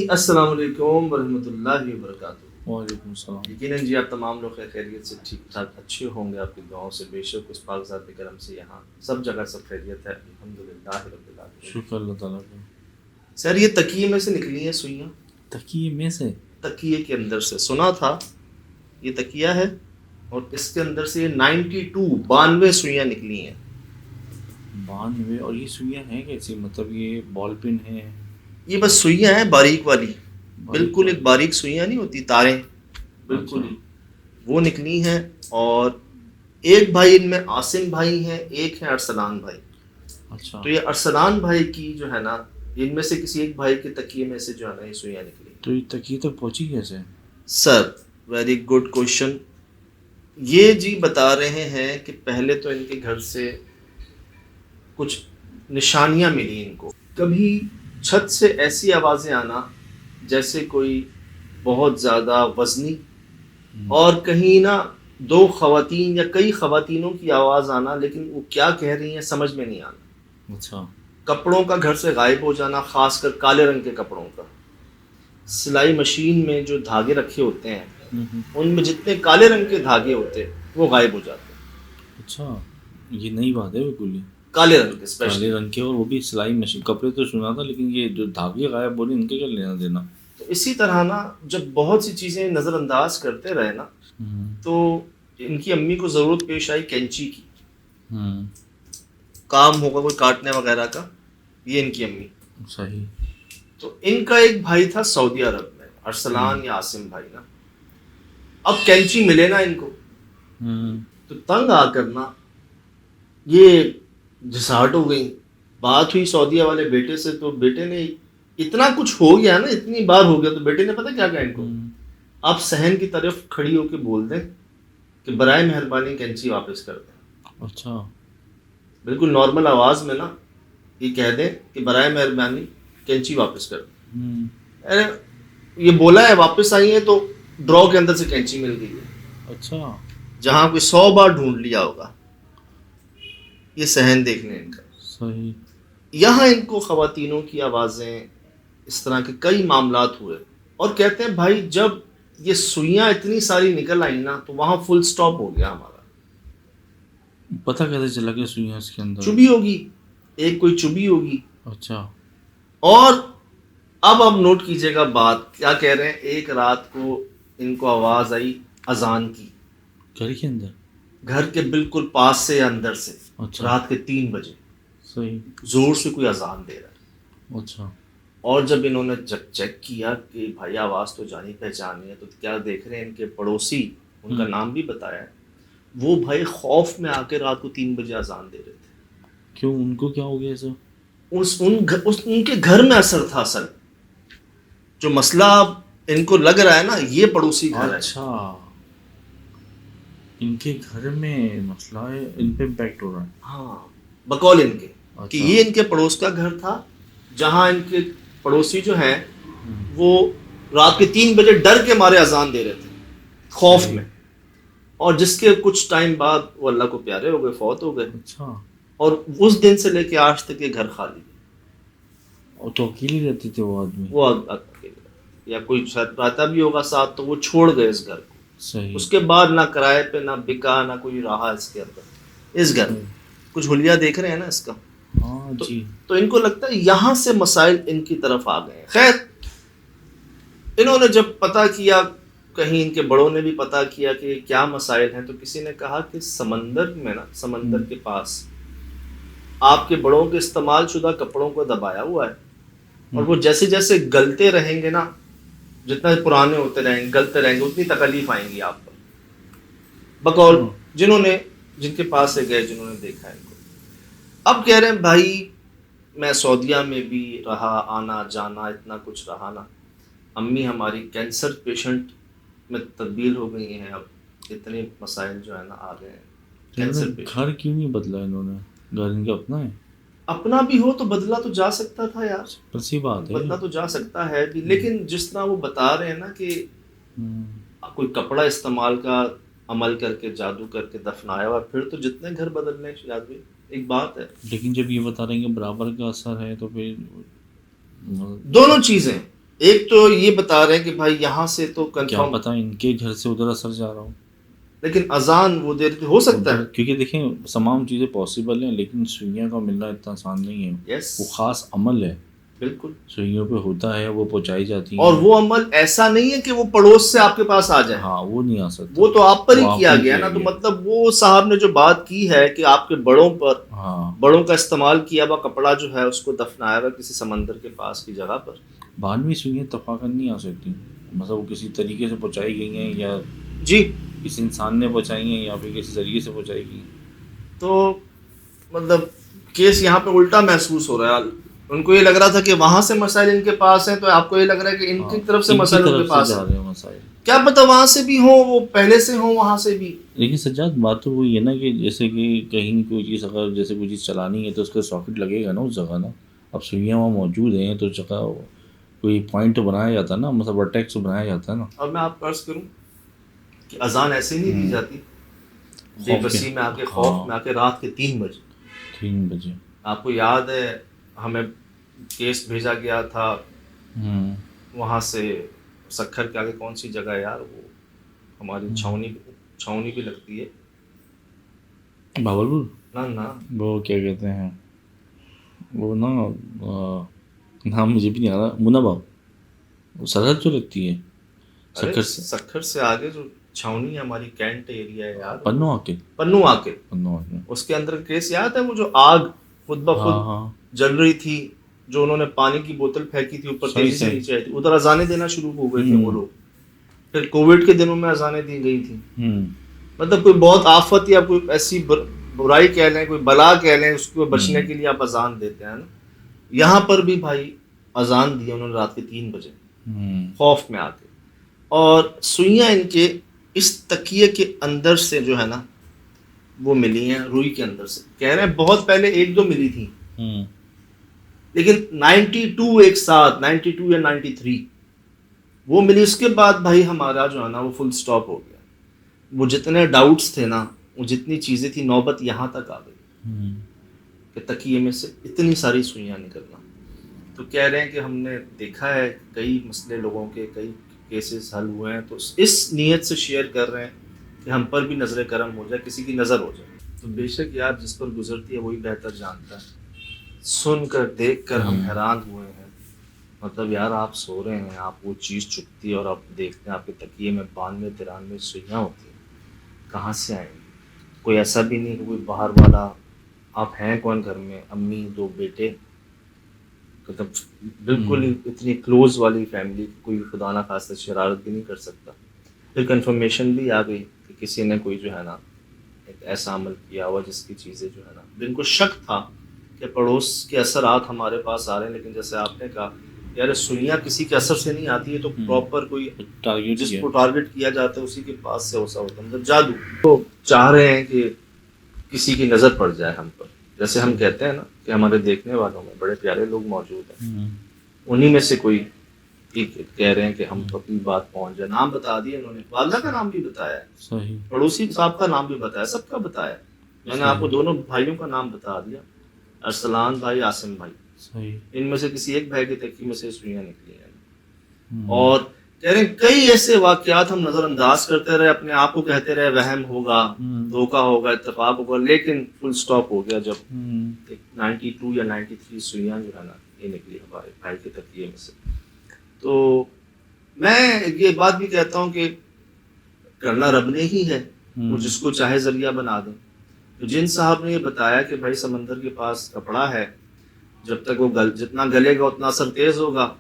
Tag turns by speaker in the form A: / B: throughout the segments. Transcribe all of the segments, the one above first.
A: السلام علیکم ورحمۃ اللہ وبرکاتہ۔
B: وعلیکم السلام۔
A: یقیناً جی آپ تمام لوگ خیریت سے ٹھیک ٹھاک اچھے ہوں گے، آپ کی دعاؤں سے بے شک اس پاک ذات کرم سے یہاں سب جگہ سب خیریت ہے، الحمدللہ رب العالمین۔
B: شکر اللہ تعالیٰ کا۔
A: سر یہ تکیے میں سے نکلی ہیں سوئیاں،
B: تکیے میں سے؟
A: تکیے کے اندر سے سنا تھا یہ تکیہ ہے اور اس کے اندر سے 92 سوئیاں نکلی ہیں۔
B: 92؟ اور یہ سوئیاں ہیں کیسی؟ مطلب یہ بال پن ہے؟
A: یہ بس سوئیاں ہیں باریک والی، بالکل ایک باریک سوئیاں نہیں ہوتی، تاریں بالکل ہی وہ نکلی ہیں۔ اور ایک بھائی ان میں عاصم بھائی ہیں، ایک ہے ارسلان بھائی۔
B: اچھا،
A: تو یہ ارسلان بھائی کی جو ہے نا، ان میں سے کسی ایک بھائی کے تکیے میں سے جو ہے نا یہ سوئیاں نکلی۔
B: تو یہ تکیے تک پہنچی کیسے؟
A: سر ویری گڈ کوشچن۔ یہ جی بتا رہے ہیں کہ پہلے تو ان کے گھر سے کچھ نشانیاں ملی ان کو، کبھی چھت سے ایسی آوازیں آنا جیسے کوئی بہت زیادہ وزنی، اور کہیں نہ دو خواتین یا کئی خواتینوں کی آواز آنا، لیکن وہ کیا کہہ رہی ہیں سمجھ میں نہیں آنا۔
B: اچھا،
A: کپڑوں کا گھر سے غائب ہو جانا، خاص کر کالے رنگ کے کپڑوں کا۔ سلائی مشین میں جو دھاگے رکھے ہوتے ہیں ان میں جتنے کالے رنگ کے دھاگے ہوتے وہ غائب ہو جاتے ہیں۔
B: اچھا، یہ نئی بات ہے بالکل ہی۔
A: کالے رنگ کے
B: کالے
A: اسپیشلی،
B: رنگ کے، اور وہ بھی سلائی مشین۔ کپڑے تو سنا تھا، لیکن یہ جو دھاگے غائب بولے ان کے کیا لینا دینا؟
A: تو اسی طرح نا جب بہت سی چیزیں نظر انداز کرتے رہے نا، تو ان کی امی کو ضرورت پیش آئی کینچی کی، کام ہوگا کوئی کاٹنے وغیرہ کا، یہ ان کی امی۔
B: صحیح۔
A: تو ان کا ایک بھائی تھا سعودی عرب میں، ارسلان یا عاصم بھائی نا۔ اب کینچی ملے نا ان کو، تو تنگ آ کر نا یہ جھساٹ ہو گئی۔ بات ہوئی سعودیہ والے بیٹے سے، تو بیٹے نے اتنا کچھ ہو گیا نا، اتنی بار ہو گیا، تو بیٹے نے پتہ کیا کہا ان کو، آپ صحن کی طرف کھڑی ہو کے بول دیں کہ برائے مہربانی کینچی واپس کر دیں۔
B: اچھا،
A: بالکل نارمل آواز میں نا یہ کہہ دیں کہ برائے مہربانی کینچی واپس کر دیں۔ ارے یہ بولا ہے، واپس آئی ہے تو ڈرا کے اندر سے کینچی مل گئی ہے،
B: اچھا،
A: جہاں کوئی 100 بار ڈھونڈ لیا ہوگا۔ یہ صحن دیکھنے ان کا۔
B: صحیح۔
A: یہاں ان کو خواتینوں کی آوازیں، اس طرح کے کئی معاملات ہوئے، اور کہتے ہیں بھائی جب یہ سوئیاں اتنی ساری نکل آئیں نا تو وہاں فل سٹاپ ہو گیا ہمارا۔
B: پتہ کیسے چلا کہ سوئیاں اس کے اندر؟
A: چبھی ہوگی، ایک کوئی چبھی ہوگی۔
B: اچھا،
A: اور اب نوٹ کیجئے گا بات کیا کہہ رہے ہیں، ایک رات کو ان کو آواز آئی اذان کی،
B: گھر کے اندر؟
A: گھر کے بالکل پاس سے یا اندر سے،
B: اچھا،
A: رات کے 3 بجے
B: صحیح،
A: زور سے کوئی اذان دے رہا ہے۔
B: اچھا،
A: اور جب انہوں نے چیک کیا کہ بھائی آواز تو جانی پہچانی ہے، تو کیا دیکھ رہے ہیں ان کے پڑوسی، ان کا نام بھی بتایا ہے، وہ بھائی خوف میں آ کے رات کو 3 بجے اذان دے رہے تھے۔
B: کیوں؟ ان کو کیا ہو گیا ایسا؟
A: ان کے گھر میں اثر تھا اصل، جو مسئلہ اب ان کو لگ رہا ہے نا، یہ پڑوسی گھر ہے۔
B: اچھا، ان کے گھر میں مسئلہ ہے، ان پہ امپیکٹ ہو رہا ہے۔
A: ہاں، بقول ان کے کہ یہ ان کے پڑوس کا گھر تھا، جہاں ان کے پڑوسی جو ہیں وہ رات کے 3 بجے ڈر کے مارے اذان دے رہے تھے خوف میں، اور جس کے کچھ ٹائم بعد وہ اللہ کو پیارے ہو گئے، فوت ہو گئے۔
B: اچھا،
A: اور اس دن سے لے کے آج تک یہ گھر خالی ہے۔
B: اور تو اکیلے رہتے تھے وہ آدمی؟
A: وہ یا کوئی شاید رہتا بھی ہوگا ساتھ، تو وہ چھوڑ گئے اس گھر کو۔
B: صحیح۔
A: اس کے بعد نہ کرائے پہ نہ بکا، نہ کوئی رہا اس کے اندر، اس گھر میں۔ کچھ حلیہ دیکھ رہے ہیں نا اس کا۔
B: ہاں جی۔
A: تو ان کو لگتا ہے یہاں سے مسائل ان کی طرف آ گئے ہیں۔ خیر انہوں نے جب پتہ کیا، کہیں ان کے بڑوں نے بھی پتہ کیا کہ کیا مسائل ہیں، تو کسی نے کہا کہ سمندر میں نا، سمندر کے پاس آپ کے بڑوں کے استعمال شدہ کپڑوں کو دبایا ہوا ہے، اور وہ جیسے جیسے گلتے رہیں گے نا، جتنا پرانے ہوتے رہیں گے، گلتے رہیں گے، اتنی تکلیف آئیں گی آپ پر، بقول جن کے پاس سے گئے، جنہوں نے دیکھا ان کو۔ اب کہہ رہے ہیں بھائی میں سعودیہ میں بھی رہا، آنا جانا اتنا کچھ رہا نا، امی ہماری کینسر پیشنٹ میں تبدیل ہو گئی ہیں، اب اتنے مسائل جو ہے نا آ گئے ہیں۔ کینسر پیشنٹ،
B: گھر کیوں نہیں بدلا انہوں نے؟ گھر ان کا اپنا ہے؟
A: اپنا بھی ہو تو بدلا تو جا سکتا تھا یار،
B: بسی بات ہے،
A: بدلا تو جا سکتا ہے بھی، لیکن جس طرح وہ بتا رہے ہیں نا کہ کوئی کپڑا استعمال کا عمل کر کے، جادو کر کے دفنایا ہوا، پھر تو جتنے گھر بدلنے شاید بھی ایک بات ہے۔
B: لیکن جب یہ بتا رہے ہیں کہ برابر کا اثر ہے، تو پھر
A: دونوں چیزیں، ایک تو یہ بتا رہے ہیں کہ بھائی یہاں سے تو
B: کیا
A: کنفرم،
B: پتہ ان کے گھر سے ادھر اثر جا رہا ہو،
A: لیکن اذان وہ دیر ہو سکتا ہے.
B: کیونکہ دیکھیں تمام چیزیں پاسبل ہیں، لیکن سوئیاں کا ملنا اتنا آسان نہیں ہے.
A: یس
B: وہ خاص عمل ہے،
A: بالکل.
B: سوئیوں پہ ہوتا ہے، وہ پہنچائی جاتی ہیں.
A: اور وہ عمل ایسا نہیں ہے کہ وہ پڑوس سے آپ کے پاس آ جائے،
B: ہاں وہ نہیں آ سکتا،
A: وہ تو آپ پر ہی
B: وہ آپ
A: کیا
B: پہ
A: گیا نا. تو
B: گیا.
A: مطلب وہ صاحب نے جو بات کی ہے کہ آپ کے بڑوں پر،
B: ہاں
A: بڑوں کا استعمال کیا ہوا کپڑا جو ہے اس کو دفنایا ہوا کسی سمندر کے پاس کی جگہ پر.
B: بعد سوئیاں اتفاقاً نہیں آ سکتی، مطلب وہ کسی طریقے سے پہنچائی گئی ہیں، یا
A: جی
B: کسی انسان نے پہنچائی ہیں، یا پھر کسی ذریعے سے پہنچائی گئی ہیں.
A: تو مطلب کیس یہاں پہ الٹا محسوس ہو رہا ہے. ان کو یہ لگ رہا تھا کہ وہاں سے مسائل ان کے پاس ہیں، تو آپ کو یہ لگ رہا ہے کہ ان کی طرف سے
B: ان کی
A: مسائل ان
B: طرف
A: کے
B: سے
A: پاس
B: جا
A: ہیں.
B: رہے ہیں مسائل.
A: کیا پتہ وہاں سے بھی ہوں، وہ پہلے سے ہوں وہاں سے بھی.
B: لیکن سجاد بات تو وہی ہے نا کہ جیسے کہ کہیں کوئی چیز اگر جیسے کوئی چیز چلانی ہے تو اس کا ساکٹ لگے گا نا اس جگہ نا. اب سوئیاں وہاں موجود ہیں تو جگہ کوئی پوائنٹ بنایا جاتا ہے نا، مطلب ورٹیکس بنایا جاتا ہے نا.
A: اور میں آپ کو عرض کروں کہ اذان ایسے نہیں دی جاتی بے بسی میں آ کے، خوف میں آ کے، رات کے 3 بجے.
B: 3 بجے
A: آپ کو یاد ہے ہمیں کیس بھیجا گیا تھا وہاں سے سکھر کے آگے کون سی جگہ ہے یار، وہ ہماری چھاؤنی بھی لگتی ہے،
B: بھاولپور.
A: نہ
B: وہ کیا کہتے ہیں وہ نا نام مجھے بھی نہیں آ رہا. منابع وہ سرحد جو لگتی ہے
A: ارے سکھر سے آگے جو چھاؤنی ہے ہماری، کینٹ ایریا ہے یار،
B: پنو آ کے
A: پنو آ کے،
B: پنو آ کے.
A: اس کے اندر کیس یاد ہے وہ جو آگ خود بخود جل رہی تھی، جو انہوں نے پانی کی بوتل پھینکی تھی اوپر، تیزی سے نیچے آئی تھی، ادھر اذانیں دینا شروع ہو گئے تھے وہ لوگ. پھر کووڈ کے دنوں میں اذانیں دی گئی تھیں. مطلب کوئی بہت آفت یا کوئی ایسی برائی کہہ لیں، کوئی بلا کہہ لیں، اس کو بچنے کے لیے آپ اذان دیتے ہیں نا. یہاں پر بھی بھائی اذان دی انہوں نے رات کے 3 بجے خوف میں آ کے. اور سوئیاں ان کے اس تکیے کے اندر سے جو ہے نا وہ ملی ہیں، روئی کے اندر سے. کہہ رہے ہیں بہت پہلے 1-2 ملی تھیں، لیکن 92 ایک ساتھ، 92 یا 93 وہ ملی. اس کے بعد بھائی ہمارا جو ہے نا وہ فل سٹاپ ہو گیا. وہ جتنے ڈاؤٹس تھے نا، وہ جتنی چیزیں تھی، نوبت یہاں تک آ گئی کہ تکیے میں سے اتنی ساری سوئیاں نکلنا. تو کہہ رہے ہیں کہ ہم نے دیکھا ہے کئی مسئلے لوگوں کے، کئی کیسز حل ہوئے ہیں، تو اس نیت سے شیئر کر رہے ہیں کہ ہم پر بھی نظر کرم ہو جائے، کسی کی نظر ہو جائے. تو بے شک یار جس پر گزرتی ہے وہی بہتر جانتا ہے. سن کر دیکھ کر ہم حیران ہوئے ہیں. مطلب یار آپ سو رہے ہیں، آپ وہ چیز چپتی ہے اور آپ دیکھتے ہیں آپ کے تکیے میں 92-93 سوئیاں ہوتی ہیں. کہاں سے آئیں گی؟ کوئی ایسا بھی نہیں کہ کوئی باہر والا. آپ ہیں کون گھر میں؟ امی، 2 بیٹے، مطلب بالکل ہی اتنی کلوز والی فیملی، کوئی خدا نہ خاصہ شرارت بھی نہیں کر سکتا. پھر کنفرمیشن بھی آ گئی کہ کسی نے کوئی جو ہے نا ایک ایسا عمل کیا ہوا جس کی چیزیں جو ہے نا، جن کو شک تھا کہ پڑوس کے اثرات ہمارے پاس آ رہے ہیں. لیکن جیسے آپ نے کہا یار سوئیاں کسی کے اثر سے نہیں آتی ہے، تو پراپر کوئی جس کو ٹارگٹ کیا جاتا ہے اسی کے پاس سے ایسا ہوتا ہے. مطلب جادو. تو چاہ رہے ہیں کہ کسی کی نظر پڑ جائے ہم پر. جیسے ہم کہتے ہیں نا کہ ہمارے دیکھنے والوں میں بڑے پیارے لوگ موجود ہیں، انہی میں سے کوئی کہہ رہے ہیں کہ ہم پر بھی بات پہنچ جائے. نام بتا دیا انہوں نے، والدہ کا نام بھی بتایا ہے، پڑوسی صاحب کا نام بھی بتایا، سب کا بتایا. میں نے آپ کو دونوں بھائیوں کا نام بتا دیا، ارسلان بھائی، عاصم بھائی. ان میں سے کسی ایک بھائی کی تکی میں سے سوئیاں نکلی ہیں. اور کہہ رہے ہیں کئی ایسے واقعات ہم نظر انداز کرتے رہے، اپنے آپ کو کہتے رہے وہم ہوگا، دھوکہ ہوگا، اتفاق ہوگا، لیکن فل سٹاپ ہو گیا جب 92 یا 93 سوئیاں جو ہے نا یہ نکلی ہمارے بھائی کے تکیے میں سے. تو میں یہ بات بھی کہتا ہوں کہ کرنا رب نے ہی ہے، وہ جس کو چاہے ذریعہ بنا دے. تو جن صاحب نے یہ بتایا کہ بھائی سمندر کے پاس کپڑا ہے، جب تک وہ جتنا گلے گا اتنا اثر تیز ہوگا،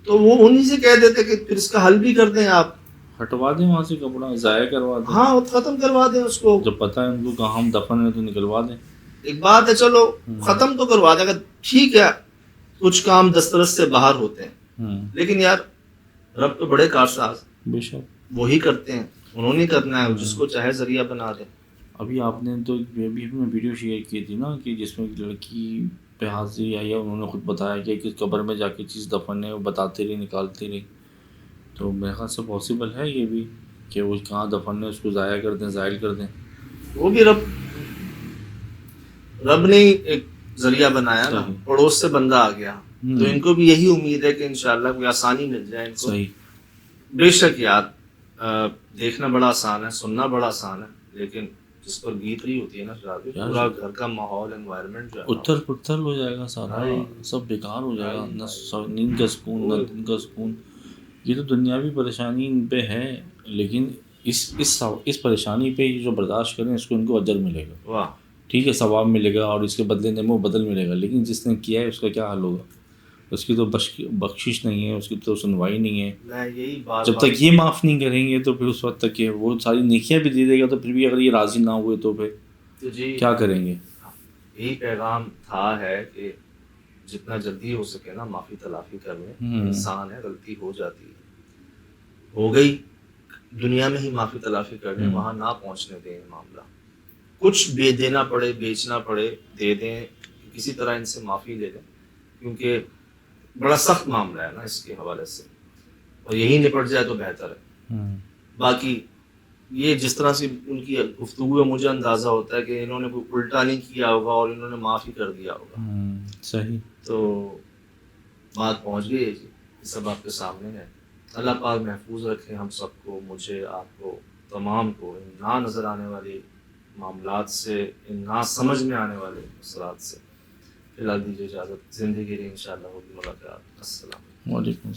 A: تو وہ انہی سے کہہ دیتے کہ پھر اس کا حل بھی کر دیں، آپ
B: ہٹوا دیں وہاں سے کپڑا، ضائع کروا دیں.
A: ہاں ختم کروا دیں اس کو.
B: جب پتہ ہے ان کو کہاں ہم دفن ہے تو نکلوا دیں.
A: ایک بات ہے چلو ختم تو کروا دیں، اگر ٹھیک ہے کچھ کام دسترس سے باہر ہوتے ہیں، لیکن یار رب تو بڑے کارساز،
B: بے شک
A: وہی کرتے ہیں، انہوں نے کرنا ہے، جس کو چاہے ذریعہ بنا دیں.
B: ابھی آپ نے تو ابھی میں ویڈیو شیئر کی تھی نا کہ جس میں لڑکی پہ حاضری آئی ہے، انہوں نے خود بتایا کہ کس قبر میں جا کے چیز دفن ہے، وہ بتاتی رہی، نکالتی رہی. تو میرے خیال سے پاسبل ہے یہ بھی کہ وہ کہاں دفن ہے اس کو ضائع کر دیں، زائل کر دیں.
A: وہ بھی رب نے ایک ذریعہ بنایا نا، پڑوس سے بندہ آ گیا، تو ان کو بھی یہی امید ہے کہ انشاءاللہ کوئی آسانی مل جائے ان کو.
B: صحیح.
A: بے شک یار دیکھنا بڑا آسان ہے، سننا بڑا آسان ہے، لیکن جس پر بیت رہی ہوتی ہے نا شراب، پورا گھر کا ماحول انوائرمنٹ جو ہے
B: اتر پتھر ہو جائے گا سارا، سب بیکار ہو جائے گا، نہ نیند کا سکون نہ دن کا سکون. یہ تو دنیاوی پریشانی ان پہ ہے، لیکن اس پریشانی پہ جو برداشت کریں اس کو ان کو اجر ملے گا.
A: واہ
B: ٹھیک ہے، ثواب ملے گا اور اس کے بدلے نمو بدل ملے گا، لیکن جس نے کیا ہے اس کا کیا حل ہوگا؟ اس کی تو بخشش نہیں ہے، اس کی تو سنوائی نہیں ہے.
A: میں یہی بات
B: جب تک یہ معاف نہیں کریں گے تو پھر اس وقت تک کہ وہ ساری نیکیاں بھی دے دے گا تو پھر بھی اگر یہ راضی نہ ہوئے تو پھر
A: جی
B: کیا کریں گے؟
A: یہی پیغام تھا ہے کہ جتنا جلدی ہو سکے نا معافی تلافی کر لیں. انسان ہے، غلطی ہو جاتی ہے، ہو گئی، دنیا میں ہی معافی تلافی کر لیں، وہاں نہ پہنچنے دیں معاملہ. کچھ دینا پڑے، بیچنا پڑے، دے دیں، کسی طرح ان سے معافی لے لیں، کیونکہ بڑا سخت معاملہ ہے نا اس کے حوالے سے، اور یہی نپٹ جائے تو بہتر ہے. باقی یہ جس طرح سے ان کی گفتگو ہے مجھے اندازہ ہوتا ہے کہ انہوں نے کوئی الٹا نہیں کیا ہوگا اور انہوں نے معافی کر دیا ہوگا.
B: صحیح. تو
A: بات پہنچ گئی ہے جی، یہ سب آپ کے سامنے ہے. اللہ پاک محفوظ رکھے ہم سب کو، مجھے، آپ کو، تمام کو، ان نہ نظر آنے والے معاملات سے، ان نہ سمجھ میں آنے والے مسئلات سے. فی الحال دیجیے اجازت، زندگی انشاءاللہ ہوگی ملاقات. السلام.
B: وعلیکم